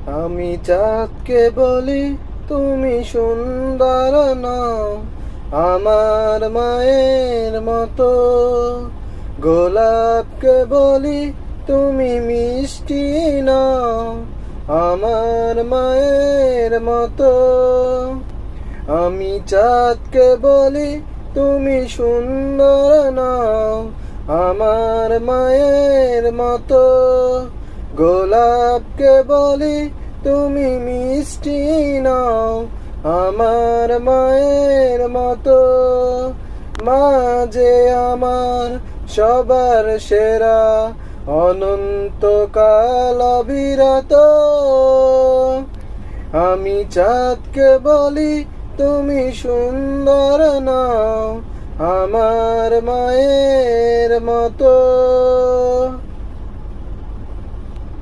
আমি চাঁদকে বলি তুমি সুন্দর নও, আমার মায়ের মতো। গোলাপকে বলি তুমি মিষ্টি নও, আমার মায়ের মতো। আমি চাঁদকে বলি তুমি সুন্দর নও, আমার মায়ের মতো। গোলাপকে বলি তুমি মিষ্টি নও, আমার মায়ের মতো। মা যে আমার সবার সেরা, অনন্তকাল অবিরত। আমি চাঁদকে বলি তুমি সুন্দর নও, আমার মায়ের মতো।